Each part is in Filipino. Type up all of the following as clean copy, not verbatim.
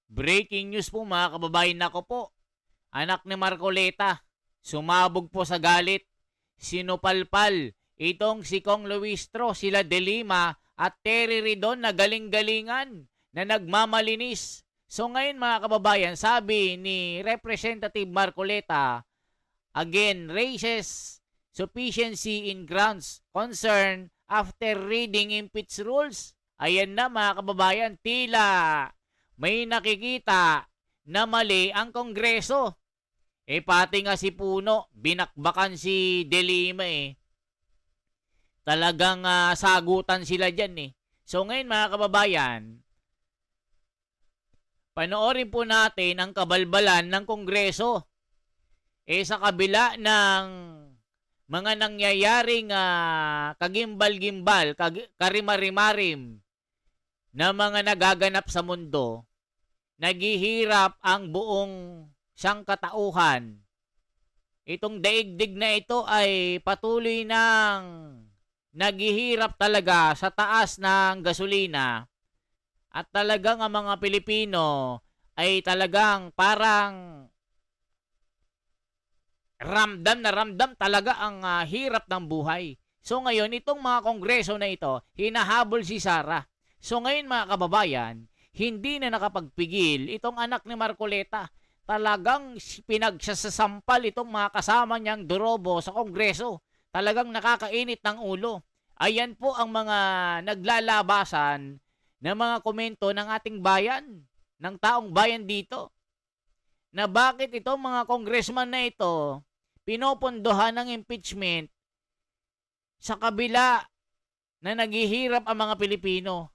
Breaking news po mga kababayan, nako po. Anak ni Marcoleta, sumabog po sa galit. Sinupalpal itong si Kong Luistro, sila De Lima at Terry Ridon na galing-galingan na nagmamalinis. So ngayon mga kababayan, sabi ni Representative Marcoleta, again, raises sufficiency in grounds concern after reading impeach rules. Ayan na mga kababayan, tila may nakikita na mali ang Kongreso. Pati nga si Puno, binakbakan si De Lima Talagang sagutan sila dyan So ngayon mga kababayan, panoorin po natin ang kabalbalan ng Kongreso. Sa kabila ng mga nangyayaring kagimbal-gimbal, karimarimarim na mga nagaganap sa mundo, naghihirap ang buong sangkatauhan. Itong daigdig na ito ay patuloy ng naghihirap talaga sa taas ng gasolina at talagang ang mga Pilipino ay talagang parang ramdam na ramdam talaga ang hirap ng buhay. So ngayon, itong mga kongreso na ito, hinahabol si Sara. So ngayon mga kababayan, hindi na nakapagpigil itong anak ni Marcoleta. Talagang pinagsasampal itong mga kasama niyang durobo sa kongreso. Talagang nakakainit ng ulo. Ayan po ang mga naglalabasan ng mga komento ng ating bayan, ng taong bayan dito. Na bakit itong mga congressman na ito pinopondohan ng impeachment sa kabila na naghihirap ang mga Pilipino.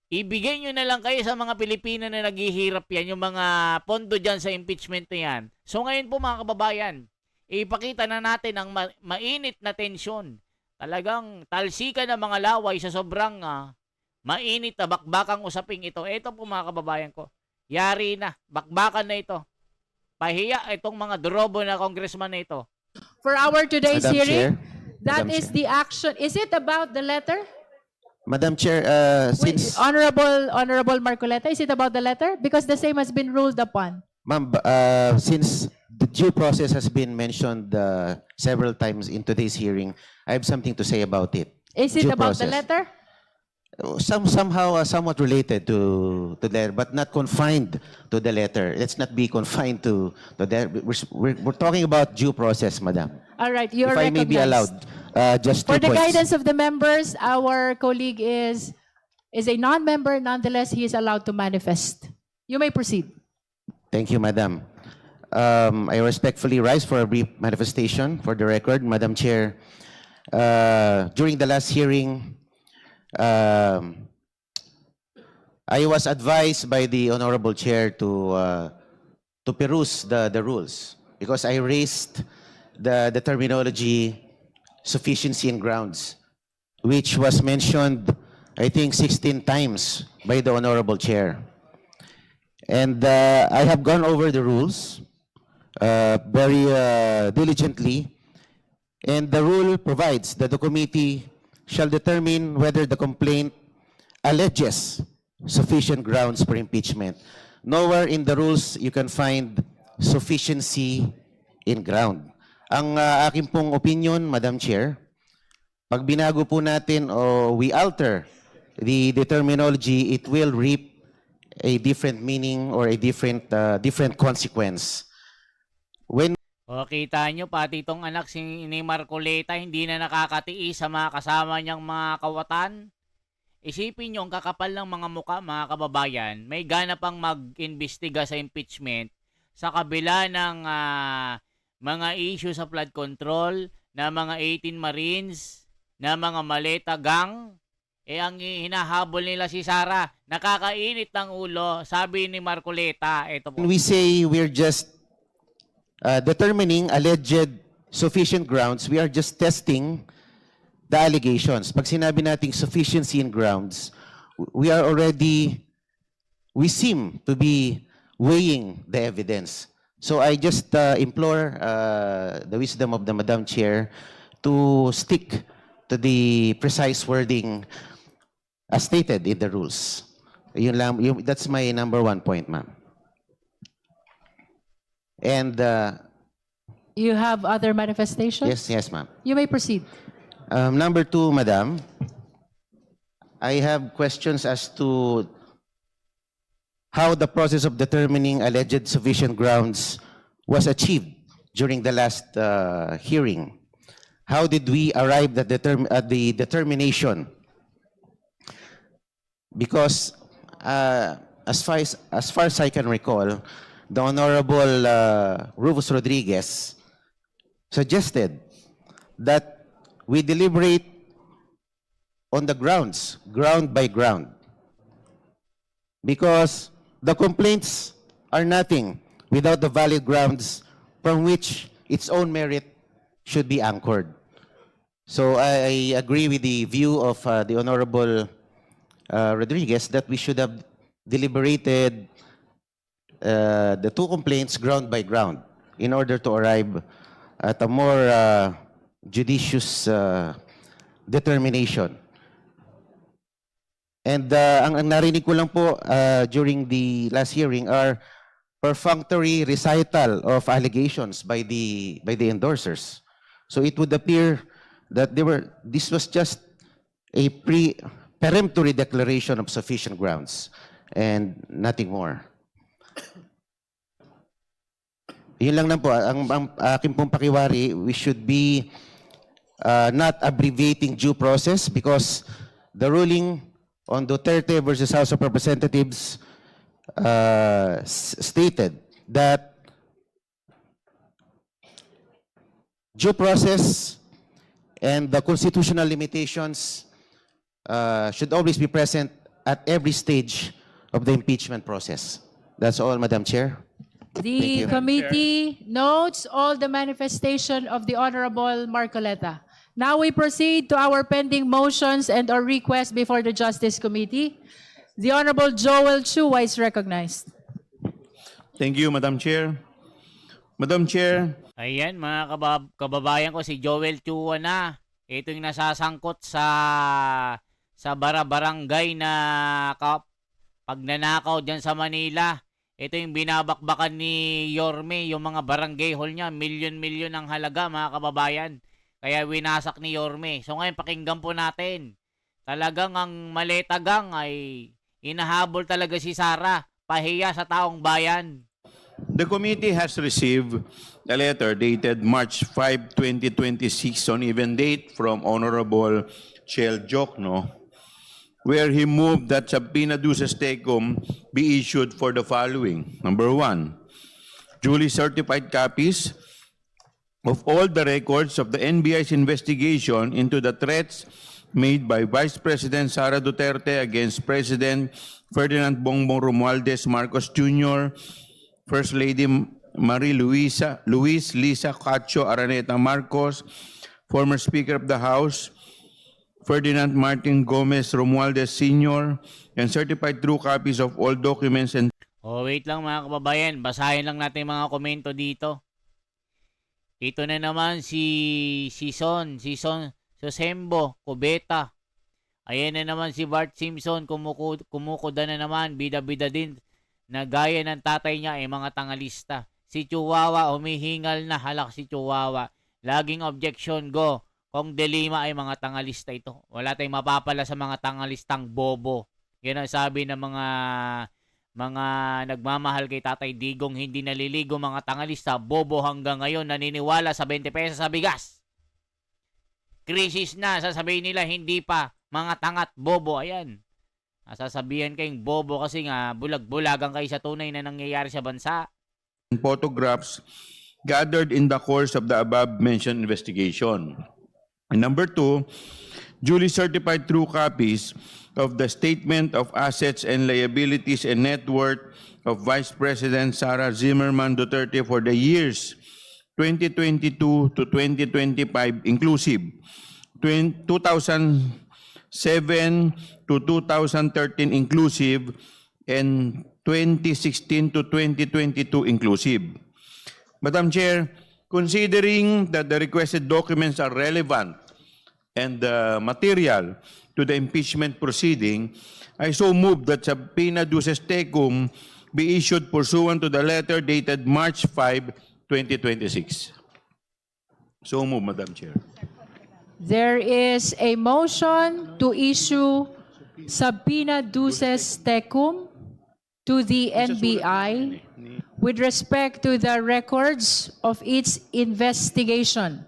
Ibigay nyo na lang kayo sa mga Pilipino na naghihirap yan, yung mga pondo dyan sa impeachment na yan. So ngayon po mga kababayan, ipakita na natin ang mainit na tensyon. Talagang talsikan ng mga laway sa sobrang mainit na bakbakang usaping ito. Ito po mga kababayan ko. Yari na, bakbakan na ito. Pahiya itong mga durobo na congressman na ito. For our today's Madam hearing, Chair. that Madam is Chair. the action. Is it about the letter? Madam Chair, since Honorable Marcoleta, is it about the letter? Because the same has been ruled upon. ma'am, since the due process has been mentioned several times in today's hearing, I have something to say about it. Is it Due about the process. letter? Somehow somewhat related to the letter, but not confined to the letter. Let's not be confined to the. We're talking about due process, Madam. All right, you are If I may be recognized. allowed, just For 2 the points. guidance of the members, our colleague is a non-member. Nonetheless, he is allowed to manifest. You may proceed. Thank you, Madam. I respectfully rise for a brief manifestation for the record, Madam Chair. During the last hearing, I was advised by the Honorable Chair to peruse the rules because I raised the terminology sufficiency in grounds, which was mentioned, I think, 16 times by the Honorable Chair. And I have gone over the rules very diligently, and the rule provides that the committee shall determine whether the complaint alleges sufficient grounds for impeachment. Nowhere in the rules you can find sufficiency in ground. Ang aking pong opinion, Madam Chair, pag binago po natin o we alter the terminology, it will reap a different meaning or a different consequence. When O kita nyo, pati itong anak ni Marcoleta hindi na nakakatiis sa mga kasama niyang mga kawatan. Isipin nyo ang kakapal ng mga muka mga kababayan, may gana pang mag-imbestiga sa impeachment sa kabila ng mga issue sa flood control, na mga 18 Marines, na mga Maleta gang. Ang hinahabol nila si Sara, nakakainit ng ulo, sabi ni Marcoleta. Ito po. we say we're just determining alleged sufficient grounds, we are just testing the allegations. Pag sinabi nating sufficiency in grounds, we seem to be weighing the evidence. So I just implore the wisdom of the Madam Chair to stick to the precise wording as stated in the rules. Yun lang, that's my number one point, ma'am. And You have other manifestations? yes, ma'am. You may proceed. Number two, madam, I have questions as to how the process of determining alleged sufficient grounds was achieved during the last hearing. How did we arrive at the determination? Because as far as I can recall, the Honorable Rufus Rodriguez suggested that we deliberate on the grounds, ground by ground, because the complaints are nothing without the valid grounds from which its own merit should be anchored. So I agree with the view of the Honorable Rodriguez that we should have deliberated the two complaints ground by ground in order to arrive at a more judicious determination. And ang narinig ko lang po during the last hearing are perfunctory recital of allegations by the endorsers. So it would appear that this was just a peremptory declaration of sufficient grounds and nothing more. Yun lang po, ang aking pong pakiwari, we should be not abbreviating due process because the ruling on Duterte versus House of Representatives stated that due process and the constitutional limitations should always be present at every stage of the impeachment process. That's all, Madam Chair. The you. committee notes all the manifestation of the Honorable Marcoleta. Now we proceed to our pending motions and or requests before the Justice Committee. The Honorable Joel Chua is recognized. Thank you, Madam Chair. Madam Chair, Ayan, mga kababayan ko, si Joel Chua na. Ito yung nasasangkot sa barangay na pagnanakaw dyan sa Manila. Ito yung binabakbakan ni Yorme, yung mga barangay hall niya, milyon-milyon ang halaga, mga kababayan. Kaya winasak ni Yorme. So ngayon, pakinggan po natin. Talagang ang maletagang ay inahabol talaga si Sara. Pahiya sa taong bayan. the committee has received a letter dated March 5, 2026 on even date from Honorable Chel Jokno, where he moved that subpoena duces tecum be issued for the following. Number one, duly certified copies of all the records of the NBI's investigation into the threats made by Vice President Sara Duterte against President Ferdinand Bongbong Romualdez Marcos Jr., First Lady Marie Luis Lisa Cacho Araneta Marcos, former Speaker of the House Ferdinand Martin Gomez Romualdez Sr., and certified true copies of all documents and Oh, wait lang mga kababayan. Basahin lang natin mga komento dito. Ito na naman si Sosembo, Cubeta. Ayan na naman si Bart Simpson, kumukuda na naman, bida-bida din, na gaya ng tatay niya ay mga tangalista. Si Chihuahua, humihingal na, halak si Chihuahua. Laging objection go. Kung Delima ay mga tangalista ito. Wala tayong mapapala sa mga tangalistang bobo. Yan ang sabi ng mga nagmamahal kay Tatay Digong, hindi naliligo mga tangalista, bobo hanggang ngayon, naniniwala sa 20 pesos sa bigas. Krisis na, sasabihin nila hindi pa, mga tangat, bobo, ayan. Sasabihan kayong bobo kasi nga bulag-bulagan kayo sa tunay na nangyayari sa bansa. photographs gathered in the course of the above-mentioned investigation. And number two, duly certified true copies of the Statement of Assets and Liabilities and Net Worth of Vice President Sara Zimmerman Duterte for the years 2022 to 2025 inclusive, 2007 to 2013 inclusive, and 2016 to 2022 inclusive. Madam Chair, considering that the requested documents are relevant and material to the impeachment proceeding, I so move that subpoena duces tecum be issued pursuant to the letter dated March 5, 2026. So move, Madam Chair. There is a motion to issue subpoena duces tecum to the NBI with respect to the records of its investigation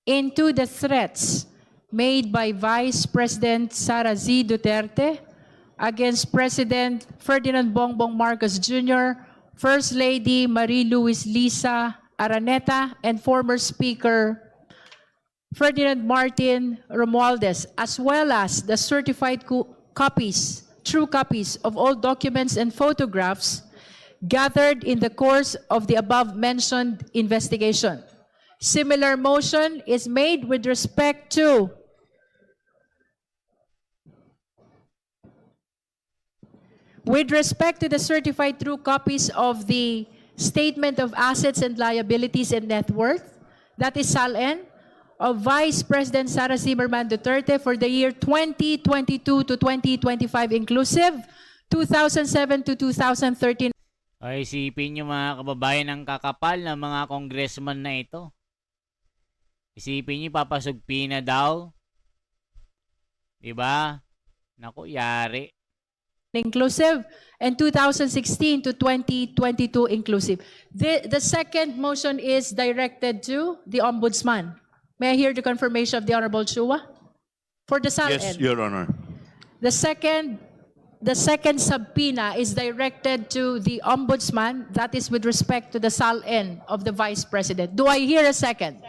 into the threats made by Vice President Sara Z. Duterte against President Ferdinand Bongbong Marcos Jr., First Lady Marie Luis Lisa Araneta, and former Speaker Ferdinand Martin Romualdez, as well as the certified copies, true copies of all documents and photographs gathered in the course of the above-mentioned investigation. Similar motion is made with respect to the certified true copies of the Statement of Assets and Liabilities and Net Worth, that is SALN, of Vice President Sara Zimmerman Duterte for the year 2022 to 2025 inclusive, 2007 to 2013. Ay, isipin nyo mga kababayan ang kakapal ng mga congressman na ito. Isipin nyo, papasugpi na daw. Diba? Naku, yari. Inclusive, and 2016 to 2022 inclusive. The second motion is directed to the Ombudsman. May I hear the confirmation of the Honorable Chua? For the SALN. Yes, Your Honor. The second subpoena is directed to the Ombudsman. That is with respect to the SALN of the Vice President. Do I hear a second?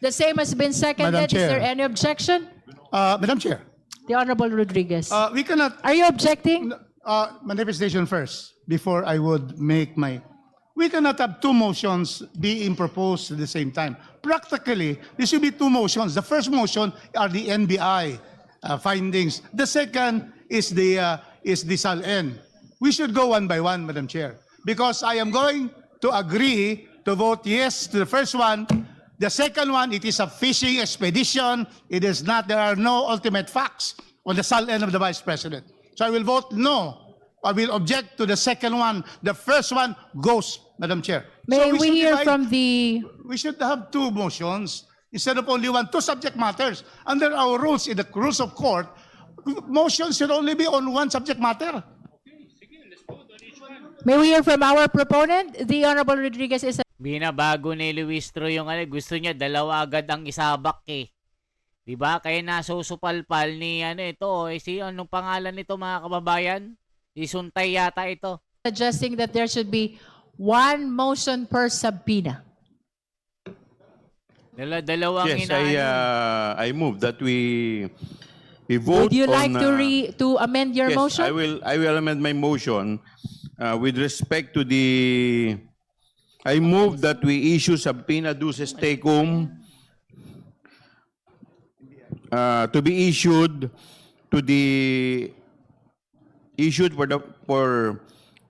The same has been seconded. Madam Is Chair. there any objection? Madam Chair, The Honorable Rodriguez. we cannot Are you objecting? manifestation first before I would make my. We cannot have two motions being proposed at the same time. Practically, there should be two motions. The first motion are the NBI findings. The second is the SALN. We should go one by one, Madam Chair, because I am going to agree to vote yes to the first one. The second one, it is a fishing expedition. It is not. There are no ultimate facts on the SALN of the Vice President. So I will vote no. I will object to the second one. The first one goes, Madam Chair. May So we should hear divide- from the... We should have two motions instead of only one. Two subject matters. Under our rules, in the rules of court, motions should only be on one subject matter. May we hear from our proponent? The Honorable Rodriguez is... Binabago ni Luistro yung gusto niya dalawa agad ang isabak eh. 'Di ba? Kaya nasusupalpal ni ito, anong pangalan nito mga kababayan? Isuntay yata ito. suggesting that there should be one motion per subpoena. Dalawang Yes, I move that we vote Would you on, like to amend your yes, motion? I will amend my motion with respect to the. I move that we issue subpoena duces tecum to be issued for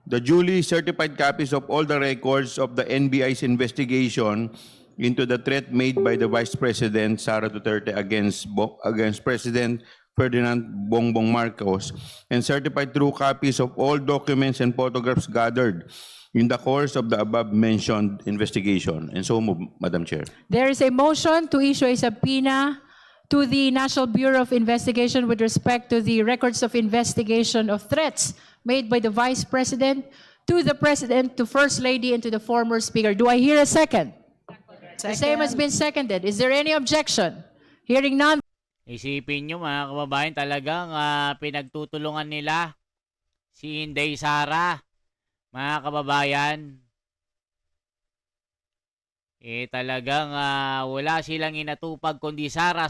the duly certified copies of all the records of the NBI's investigation into the threat made by the Vice President Sara Duterte against President Ferdinand Bongbong Marcos, and certified true copies of all documents and photographs gathered in the course of the above-mentioned investigation. And so move, Madam Chair. There is a motion to issue a subpoena to the National Bureau of Investigation with respect to the records of investigation of threats made by the Vice President to the President, to First Lady, and to the former Speaker. Do I hear a second? The same has been seconded. Is there any objection? Hearing none. Isipin nyo mga kababayan, talagang pinagtutulungan nila si Inday Sara. Mga kababayan, talagang wala silang inatupag kundi Sara,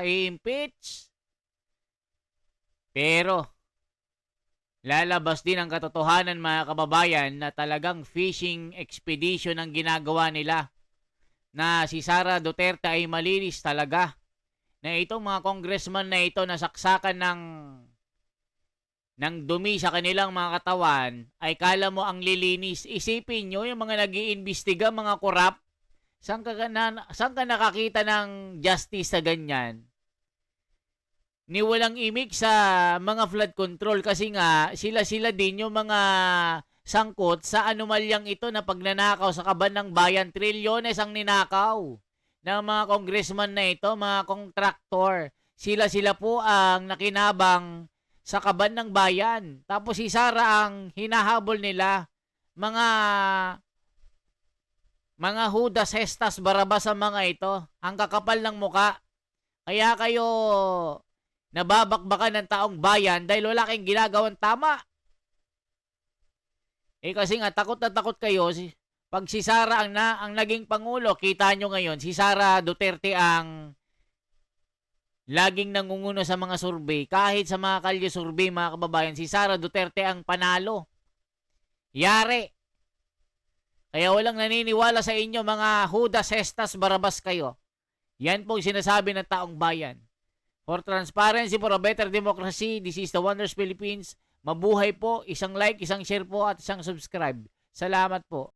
i-impeach. Pero, lalabas din ang katotohanan mga kababayan na talagang fishing expedition ang ginagawa nila. Na si Sara Duterte ay malinis talaga. Na itong mga congressman na ito nasaksakan ng dumi sa kanilang mga katawan, ay kala mo ang lilinis. Isipin nyo, yung mga nag-iimbestiga, mga korap, saan ka nakakita ng justice sa ganyan? niwalang imik sa mga flood control kasi nga sila din yung mga sangkot sa anomalyang ito na pagnanakaw sa kaban ng bayan. Trilyones ang ninakaw ng mga congressman na ito, mga kontraktor. Sila po ang nakinabang sa kaban ng bayan. Tapos si Sara ang hinahabol nila. Mga Judas, Hestas, Barabas ang mga ito. Ang kakapal ng muka. Kaya kayo nababakbakan ng taong bayan dahil wala kayong ginagawang tama. Kasi nga takot na takot kayo pag si Sara ang naging pangulo. Kita nyo ngayon, si Sara Duterte ang laging nangunguno sa mga survey. Kahit sa mga kalye survey, mga kababayan, si Sara Duterte ang panalo. Yari. Kaya walang naniniwala sa inyo, mga Judas, Hestas, Barabas kayo. Yan po sinasabi ng taong bayan. For transparency, for a better democracy, this is the Wonders Philippines. Mabuhay po, isang like, isang share po at isang subscribe. Salamat po.